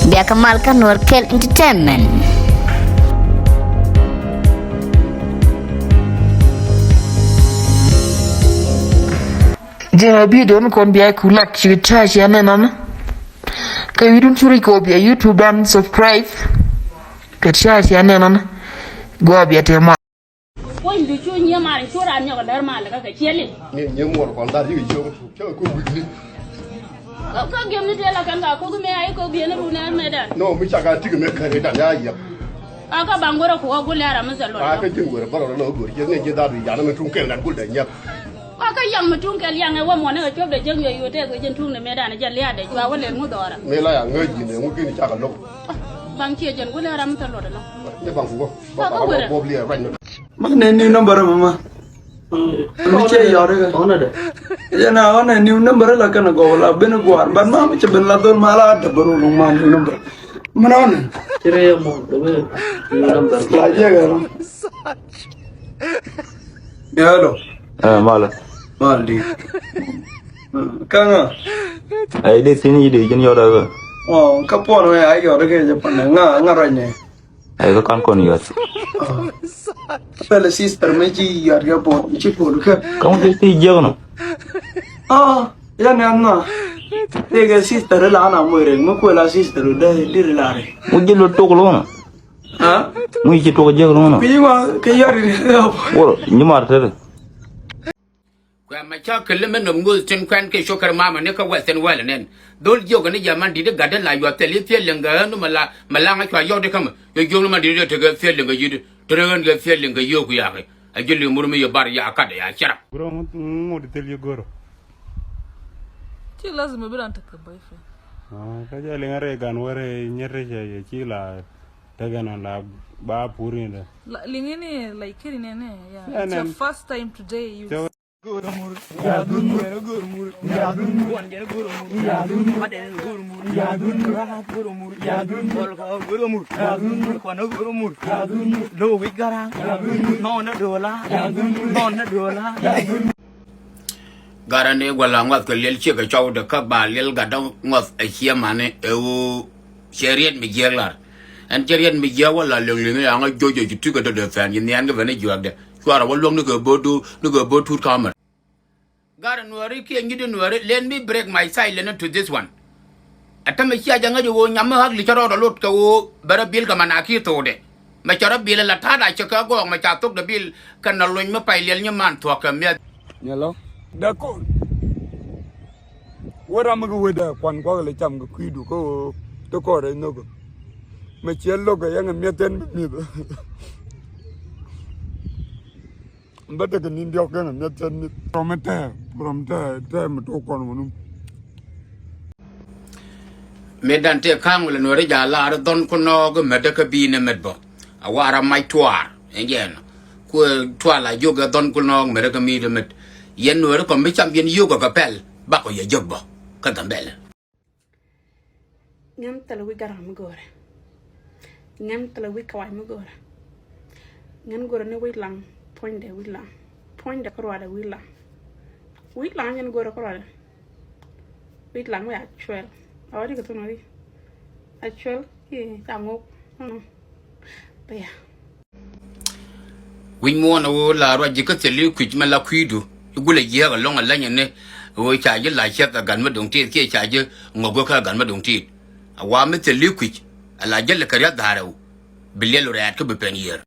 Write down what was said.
Biar kemalkan Nuer Kel Entertainment. Jangan video ni kon biar kulak cerita siapa nana. Kau hidung curi kau biar YouTube dan subscribe. Kerja siapa nana. Gua biar tema. Ôi đứa chú nhớ mà chú ra nhớ cái mà là cái chia liền. Nhớ mua còn ta chứ chưa chưa có bị. Có game như thế là cái nào có mẹ ấy có biến nó nè mẹ đó. No, mới chắc cái cái mẹ cái đàn ya ya. Các bạn gọi là của là làm sao rồi. Cái chuyện của nó nó của chứ nghe chưa ta thì giờ nó trung kèn đàn của đấy nhá. Cái yang mà trung cái yang này qua món này chụp để chơi người thế cái chân trung này mẹ đàn này chơi lia để cho vào lên ngủ đó. Mẹ lại ngơi gì nữa, cái chắc là nó. Bang chia chân của là làm sao rồi đó. Cái bằng của nó. Bao bia rảnh nó. Mắc nên new number mama. Mình chơi giờ đấy. Có nè. Giờ nào này new number là cái nào gọi là bên ngoài ban mà mình chỉ bên là tôi mà là đập vào luôn mà new number. Mà nó nè. Chơi một đối new number. Lại chơi cái đó. Hello. Mal đi. Căng à? Ấy đi xin gì đi chân vô đâu rồi? Các bọn này ai gọi cái Japan ngã rồi nhỉ? Ấy có con gì vậy? Pele sister mấy chi giật cái bọn chi phụ được Không biết gì chưa nữa. Ya nè anh à. Thế cái sister là nào mới rồi, mới quay là sister đây đi là rồi. Muốn chỉ lột trục luôn. Hả? Muốn chỉ trục chưa luôn. Cái gì mà cái giờ đi. Ủa, nhưng mà thế. Kwa macha kele men ngul tin kwan ke shokar mama ne ka western well nen dol yo gane jaman di de gaden la yo tele fe lenga no mala nga kwa yo de kam yo no ma di de te ga fe lenga yidi tregan ga fe lenga yo ku ya ke a jeli murmi yo bar ya ka de ya chara Bro, mo de tel yo goro. Ci lazima bi daan takk boyfriend. Ka jali ngare gan wore nyere je ci la tagana la ba puri da. Li ngeen ne lay këri ne ne yeah. Yeah, It's your man. first time today you So- garane wala ngat ke lel che ga chaw de ka ba lel ga da ngat a chia mane e o cheriet mi jelar en cheriet mi je wala le le ya nga jojo ji tu ga de fan yin yan ga bane juak de kwara walong ne ga bodu ne ga botu kamar gara nuari ki ngi de nuari let me break my silence to this one atama chia janga jo nyam hak li charo do lot ka wo bara bil ka manaki to de ma charo bil la ta da cha ka go ma cha tok de bil kan na loñ ma pay lel nyaman to ka me Hello. D'accord. Wara mga weda kwan kwa le cham ga kuidu ko to ko re no ko. Me chielo ga yang mi ten mi. Mbata ga nin dio ga mi ten mi. Promete te me to kon wonu. medante kang le nuari ja la ar don ko no go me de ka bi ne medbo awara mai twar engen ko twala yoga don ko no me de ka mi de med yen nuari ko mi cham yen yoga ka pel ba ko ye jogbo ka tambele Ngam tala wi garam gore. Ngam tala wi kawai gore. Ngam gore ne wi lang point de wi lang. Point de korwa de wi lang. Wi lang ngam gore korwa de. Wi lang wi actual. Awari ko to no ri. Actual ki tangok. Baya. win mo na wo la ro ji ka tele ku ma la kuidu gule ye ga long la nyane wo cha ji la che ka gan ma dong ti ke cha ji ngogo ka gan ma dong ti awa me tele ku ala jelle ka ya daro bilelo ra ka be pen yer